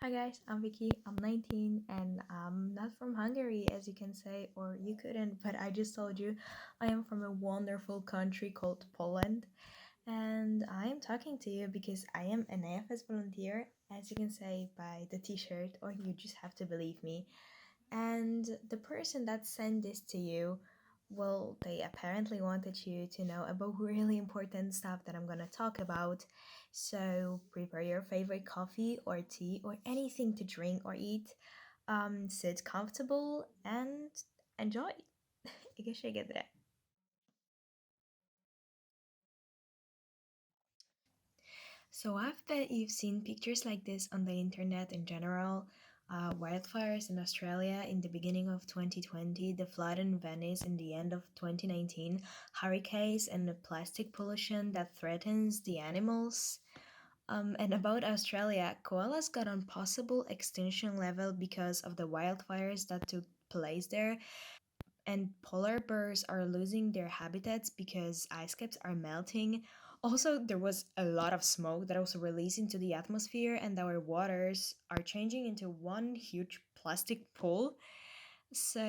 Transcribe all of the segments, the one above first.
Hi guys, I'm Vicky. I'm 19 and I'm not from Hungary, as you can say, or you couldn't, but I just told you I am from a wonderful country called Poland. And I am talking to you because I am an AFS volunteer, as you can say by the t shirt, or you just have to believe me. And the person that sent this to you, well, they apparently wanted you to know about really important stuff that I'm gonna talk about. So prepare your favorite coffee or tea or anything to drink or eat. Sit comfortable and enjoy. İki şey getir. So I bet you've seen pictures like this on the internet in general. Wildfires in Australia in the beginning of 2020, the flood in Venice in the end of 2019, hurricanes and the plastic pollution that threatens the animals. And about Australia, koalas got on possible extinction level because of the wildfires that took place there, and polar bears are losing their habitats because ice caps are melting. Also, there was a lot of smoke that was released into the atmosphere, and our waters are changing into one huge plastic pool. So,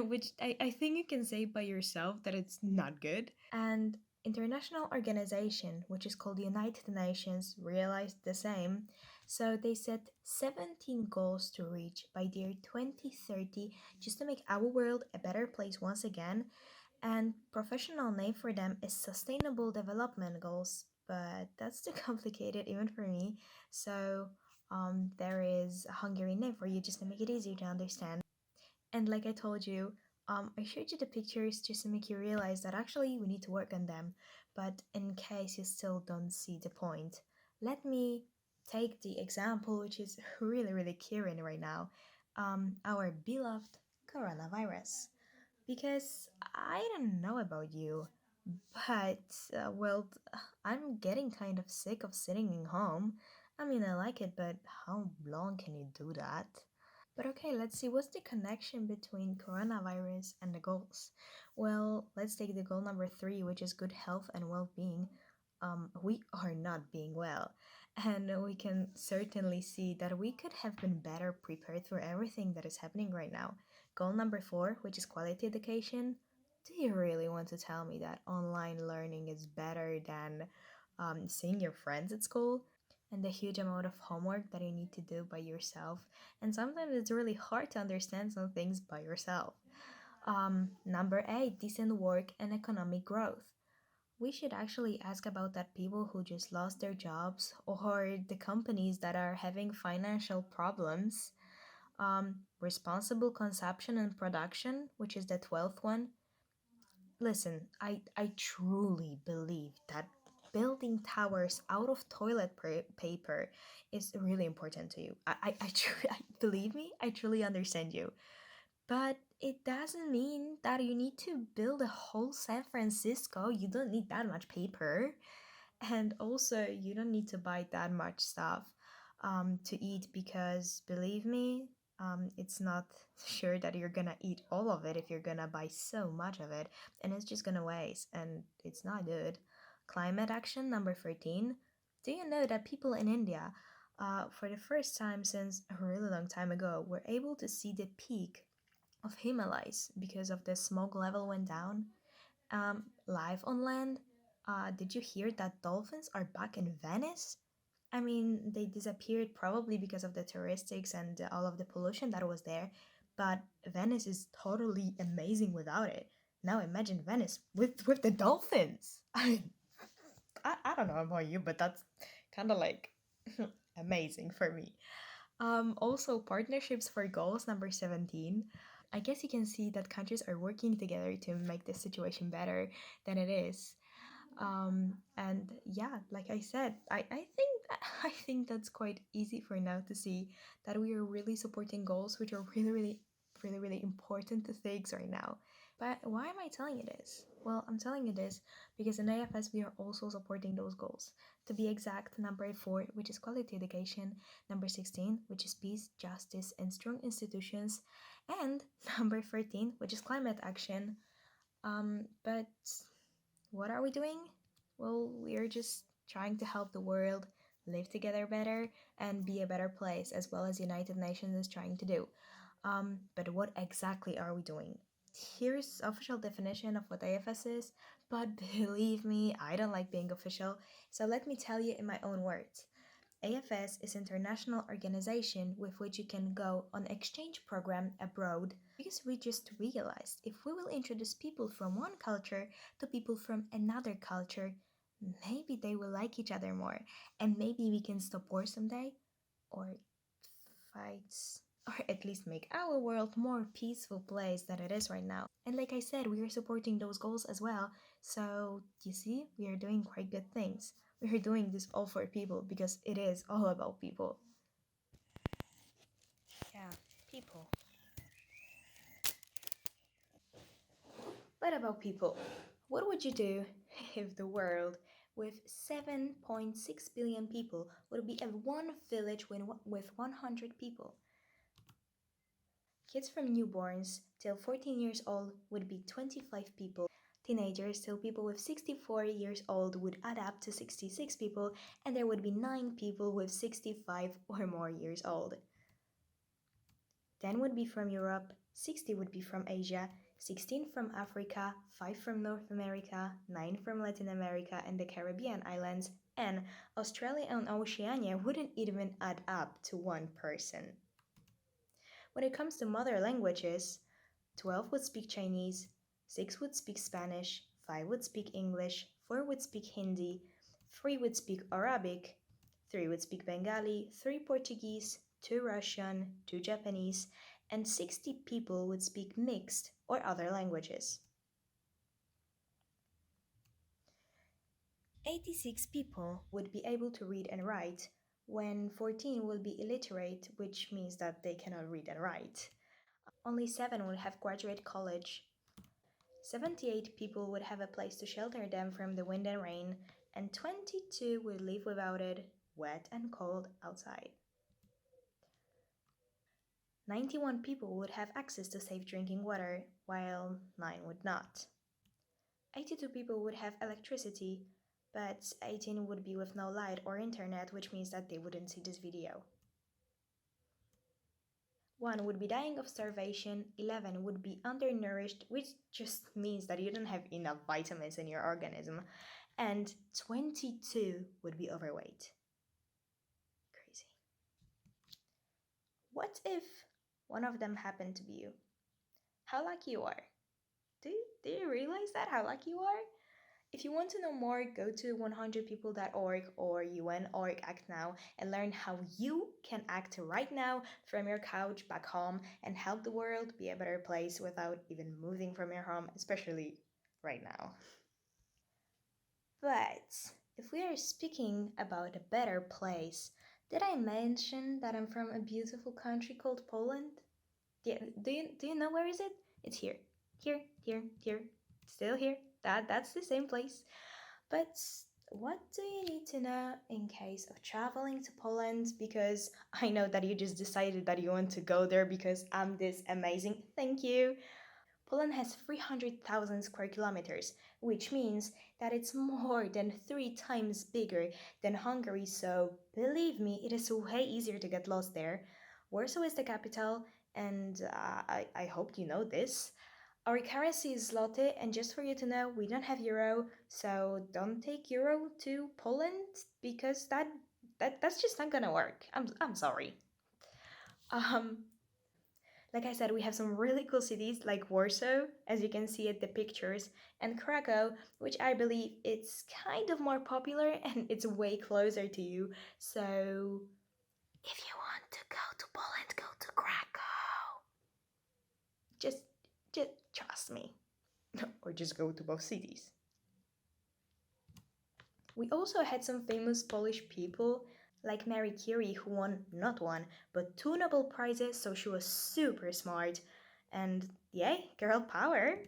which I think you can say by yourself that it's not good. And international organization, which is called the United Nations, realized the same. So they set 17 goals to reach by the year 2030 just to make our world a better place once again. And professional name for them is Sustainable Development Goals, but that's too complicated even for me. So there is a Hungarian name for you just to make it easier to understand. And like I told you, I showed you the pictures just to make you realize that actually we need to work on them. But in case you still don't see the point, let me take the example which is really curing right now, our beloved coronavirus. Because I don't know about you, but I'm getting kind of sick of sitting in home. I mean, I like it, but how long can you do that? But okay, let's see what's the connection between coronavirus and the goals. Well, let's take the goal number three, which is good health and well being. We are not being well, and we can certainly see that we could have been better prepared for everything that is happening right now. Goal number four, which is quality education. Do you really want to tell me that online learning is better than seeing your friends at school? And the huge amount of homework that you need to do by yourself. And sometimes it's really hard to understand some things by yourself. Number eight, decent work and economic growth. We should actually ask about that people who just lost their jobs or the companies that are having financial problems. Responsible consumption and production, which is the 12th one. Listen, I truly believe that building towers out of paper is really important to you. I believe me, I truly understand you. But it doesn't mean that you need to build a whole San Francisco. You don't need that much paper. And also, you don't need to buy that much stuff to eat because believe me, it's not sure that you're gonna eat all of it if you're gonna buy so much of it, and it's just gonna waste, and it's not good. Climate action number 13. Do you know that people in India, for the first time since a really long time ago, were able to see the peak of Himalayas because of the smog level went down? Live on land, did you hear that dolphins are back in Venice? I mean, they disappeared probably because of the touristics and all of the pollution that was there, but Venice is totally amazing without it. Now imagine Venice with the dolphins. I mean, I don't know about you, but that's kind of like amazing for me. Also, partnerships for goals number 17. I guess you can see that countries are working together to make the situation better than it is. And yeah, like I said, I think I think that's quite easy for now to see that we are really supporting goals which are really important to things right now. But why am I telling you this? Well, I'm telling you this because in AFS we are also supporting those goals. To be exact, number 4, which is quality education, number 16, which is peace, justice, and strong institutions, and number 13, which is climate action. But what are we doing? Well, we are just trying to help the world live together better, and be a better place, as well as United Nations is trying to do. But what exactly are we doing? Here's official definition of what AFS is, but believe me, I don't like being official, so let me tell you in my own words. AFS is international organization with which you can go on exchange program abroad because we just realized if we will introduce people from one culture to people from another culture, maybe they will like each other more and maybe we can stop war someday or fights or at least make our world more peaceful place than it is right now. And like I said, we are supporting those goals as well. So you see, we are doing quite good things. We are doing this all for people because it is all about people. Yeah, people. But about people, what would you do if the world with 7.6 billion people would be a one village with 100 people? Kids from newborns till 14 years old would be 25 people. Teenagers till people with 64 years old would add up to 66 people, and there would be 9 people with 65 or more years old. 10 would be from Europe, 60 would be from Asia, 16 from Africa, 5 from North America, 9 from Latin America and the Caribbean islands, and Australia and Oceania wouldn't even add up to one person. When it comes to mother languages, 12 would speak Chinese, 6 would speak Spanish, 5 would speak English, 4 would speak Hindi, 3 would speak Arabic, 3 would speak Bengali, 3 Portuguese, 2 Russian, 2 Japanese, and 60 people would speak mixed or other languages. 86 people would be able to read and write, when 14 will be illiterate, which means that they cannot read and write. Only 7 would have graduate college. 78 people would have a place to shelter them from the wind and rain, and 22 would live without it, wet and cold outside. 91 people would have access to safe drinking water, while 9 would not. 82 people would have electricity, but 18 would be with no light or internet, which means that they wouldn't see this video. 1 would be dying of starvation, 11 would be undernourished, which just means that you don't have enough vitamins in your organism, and 22 would be overweight. Crazy. What if one of them happened to be you? How lucky you are. Do you realize that, how lucky you are? If you want to know more, go to 100people.org or UN.org Act Now and learn how you can act right now from your couch back home and help the world be a better place without even moving from your home, especially right now. But if we are speaking about a better place, did I mention that I'm from a beautiful country called Poland? Yeah, do you know where is it? It's here. Here. Still here. That's the same place. But what do you need to know in case of traveling to Poland? Because I know that you just decided that you want to go there because I'm this amazing. Thank you. Poland has 300,000 square kilometers, which means that it's more than 3 times bigger than Hungary, so believe me, it is way easier to get lost there. Warsaw is the capital, and I hope you know this. Our currency is zloty, and just for you to know, we don't have euro, so don't take euro to Poland because that's just not gonna work. I'm sorry. Um, like I said, we have some really cool cities like Warsaw, as you can see at the pictures, and Krakow, which I believe it's kind of more popular and it's way closer to you. So, if you want to go to Poland, go to Krakow. Just, just trust me, or just go to both cities. We also had some famous Polish people like Marie Curie, who won not one, but 2 Nobel Prizes, so she was super smart. And yay, girl power!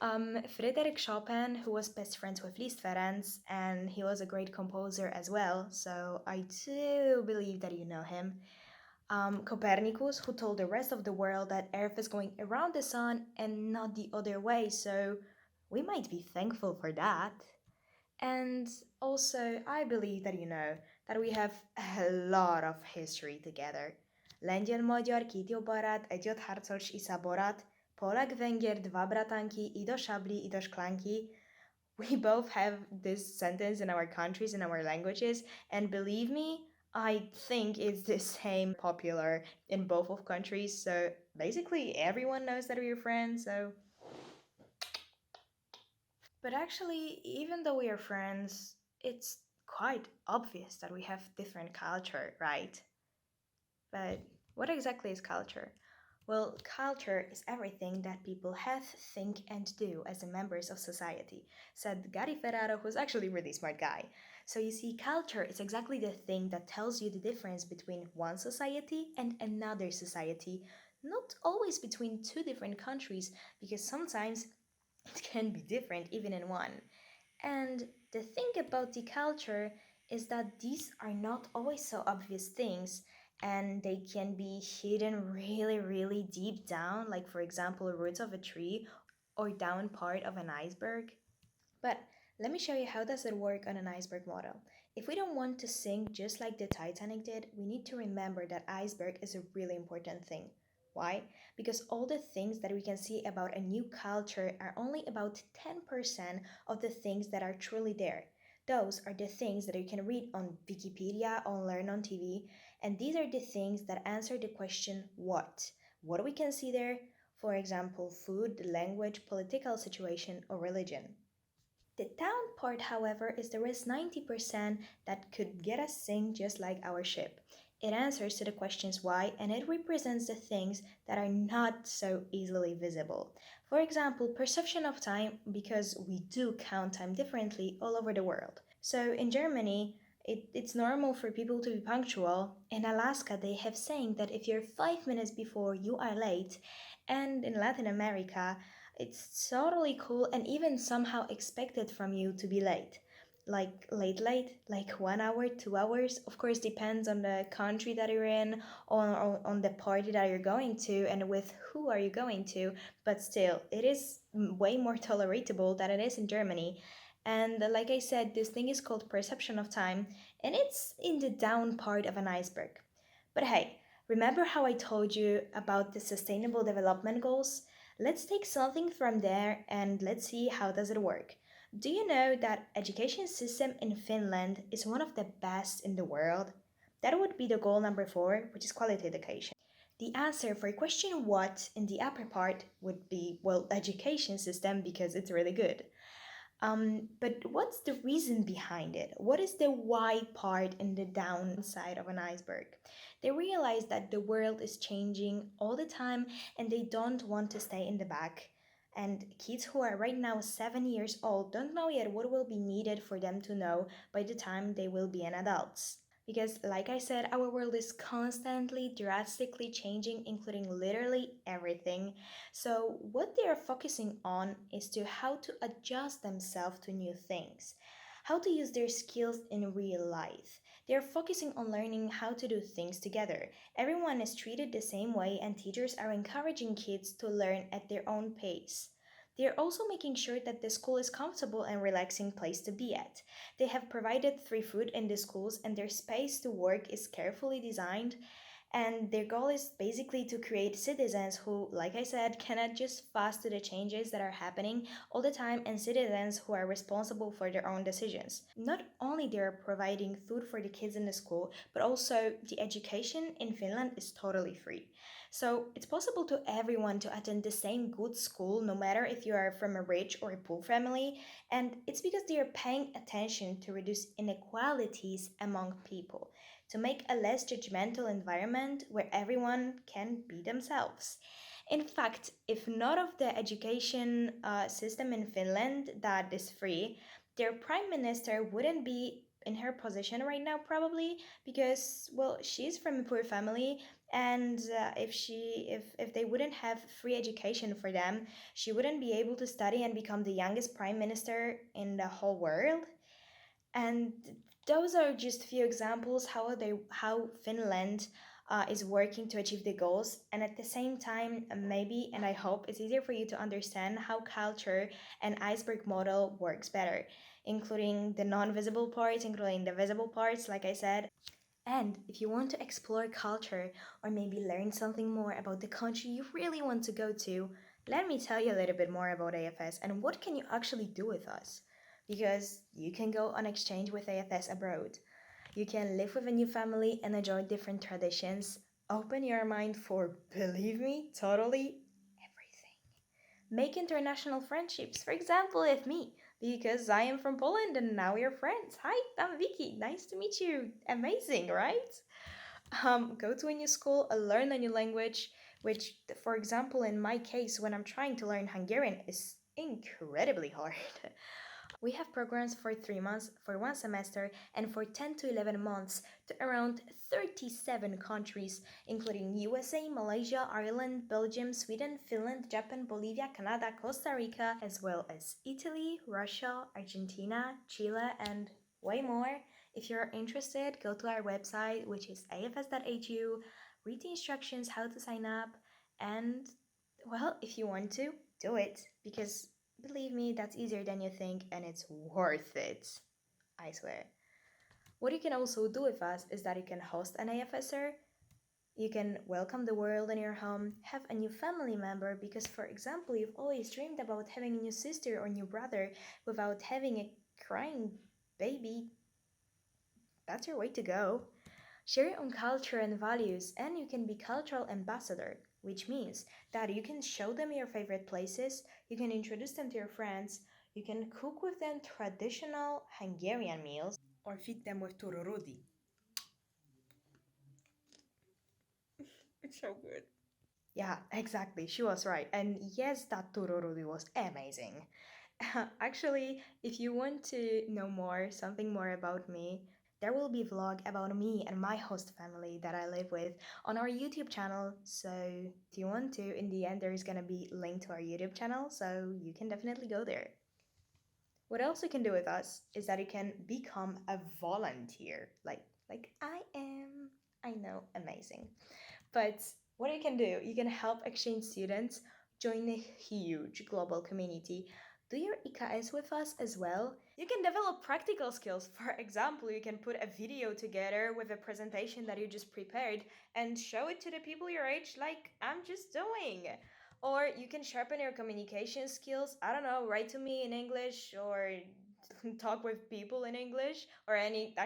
Frédéric Chopin, who was best friends with Liszt Ferenc, and he was a great composer as well, so I do believe that you know him. Copernicus, who told the rest of the world that Earth is going around the sun and not the other way, so we might be thankful for that. And also, I believe that you know that we have a lot of history together. Lengyel-magyar két jó barát, egy ott harcos iszaborát, Polak-Węgier dwa bratanki, ido szabli, ido szklanki. We both have this sentence in our countries, in our languages, and believe me, I think it's the same popular in both of countries. So basically, everyone knows that we're friends. So, but actually, even though we are friends, it's quite obvious that we have different culture, right? But what exactly is culture? Well, culture is everything that people have, think, and do as the members of society, said Gary Ferraro, who's actually a really smart guy. So you see, culture is exactly the thing that tells you the difference between one society and another society, not always between two different countries, because sometimes it can be different even in one. And the thing about the culture is that these are not always so obvious things, and they can be hidden really, really deep down, like, for example, roots of a tree or down part of an iceberg. But let me show you how does it work on an iceberg model. If we don't want to sink just like the Titanic did, we need to remember that iceberg is a really important thing. Why? Because all the things that we can see about a new culture are only about 10% of the things that are truly there. Those are the things that you can read on Wikipedia or learn on TV, and these are the things that answer the question what? What we can see there? For example, food, language, political situation, or religion. The down part, however, is the risk 90% that could get us sink just like our ship. It answers to the questions why and it represents the things that are not so easily visible. For example, perception of time, because we do count time differently all over the world. So in Germany, it's normal for people to be punctual. In Alaska, they have saying that if you're 5 minutes before, you are late. And in Latin America, it's totally cool and even somehow expected from you to be late. Like late, like 1 hour, 2 hours. Of course, depends on the country that you're in, on the party that you're going to, and with who are you going to. But still, it is way more tolerable than it is in Germany. And like I said, this thing is called perception of time, and it's in the down part of an iceberg. But hey, remember how I told you about the Sustainable Development Goals? Let's take something from there and let's see how does it work. Do you know that education system in Finland is one of the best in the world? That would be the goal number 4, which is quality education. The answer for question what in the upper part would be, well, education system because it's really good. But what's the reason behind it? What is the why part in the downside of an iceberg? They realize that the world is changing all the time and they don't want to stay in the back. And kids who are right now 7 years old don't know yet what will be needed for them to know by the time they will be an adults. Because, like I said, our world is constantly, drastically changing, including literally everything. So, what they are focusing on is to how to adjust themselves to new things, how to use their skills in real life. They are focusing on learning how to do things together. Everyone is treated the same way, and teachers are encouraging kids to learn at their own pace. They are also making sure that the school is comfortable and relaxing place to be at. They have provided free food in the schools and their space to work is carefully designed and their goal is basically to create citizens who, like I said, can adjust fast to the changes that are happening all the time and citizens who are responsible for their own decisions. Not only they are providing food for the kids in the school, but also the education in Finland is totally free. So it's possible to everyone to attend the same good school, no matter if you are from a rich or a poor family, and it's because they are paying attention to reduce inequalities among people to make a less judgmental environment where everyone can be themselves. In fact, if not of the education system in Finland that is free, their prime minister wouldn't be in her position right now probably because well she's from a poor family and if they wouldn't have free education for them she wouldn't be able to study and become the youngest prime minister in the whole world and those are just few examples how Finland is working to achieve the goals, and at the same time, maybe and I hope it's easier for you to understand how culture and iceberg model works better. including the non visible parts, including the visible parts, like I said. And if you want to explore culture or maybe learn something more about the country you really want to go to, let me tell you a little bit more about AFS and what can you actually do with us. Because you can go on exchange with AFS abroad. You can live with a new family and enjoy different traditions. Open your mind for, believe me, totally everything. Make international friendships, for example, with me, because I am from Poland and now we're friends. Hi, I'm Vicky. Nice to meet you. Amazing, right? Go to a new school, learn a new language, which, for example, in my case, when I'm trying to learn Hungarian, is incredibly hard. We have programs for 3 months, for one semester, and for 10 to 11 months to around 37 countries, including USA, Malaysia, Ireland, Belgium, Sweden, Finland, Japan, Bolivia, Canada, Costa Rica, as well as Italy, Russia, Argentina, Chile, and way more. If you're interested, go to our website, which is afs.hu, read the instructions how to sign up, and well, if you want to, do it because believe me, that's easier than you think and it's worth it. I swear. What you can also do with us is that you can host an AFSR, you can welcome the world in your home, have a new family member because, for example, you've always dreamed about having a new sister or new brother without having a crying baby. That's your way to go. Share your own culture and values, and you can be cultural ambassador, which means that you can show them your favorite places, you can introduce them to your friends, you can cook with them traditional Hungarian meals, or feed them with tururudi. It's so good. Yeah, exactly. She was right. And yes, that tururudi was amazing. Actually, if you want to know more, something more about me, there will be a vlog about me and my host family that I live with on our YouTube channel. So if you want to, in the end, there is gonna be a link to our YouTube channel, so you can definitely go there. What else you can do with us is that you can become a volunteer, like I am. I know, amazing. But what you can do, you can help exchange students join a huge global community. Do your IKS with us as well. You can develop practical skills. For example, you can put a video together with a presentation that you just prepared and show it to the people your age, like I'm just doing. Or you can sharpen your communication skills. I don't know, write to me in English or talk with people in English or any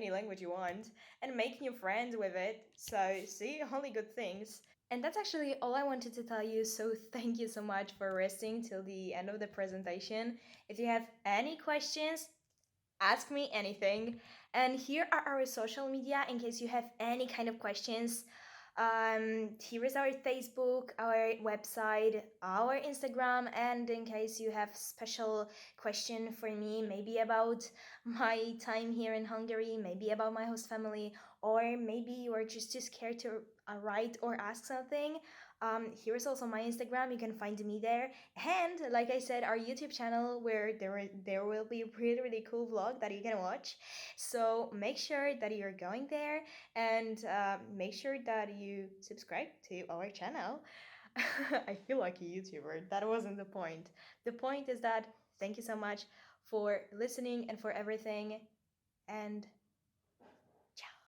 language you want and make new friends with it. So, see, only good things. And that's actually all I wanted to tell you. So, thank you so much for resting till the end of the presentation. If you have any questions, ask me anything. And here are our social media in case you have any kind of questions. Here is our Facebook, our website, our Instagram, and in case you have special question for me, maybe about my time here in Hungary, maybe about my host family, or maybe you are just too scared to write or ask something. Here is also my Instagram. You can find me there. And like I said, our YouTube channel where there will be a really cool vlog that you can watch. So make sure that you're going there and make sure that you subscribe to our channel. I feel like a YouTuber. That wasn't the point. The point is that thank you so much for listening and for everything. And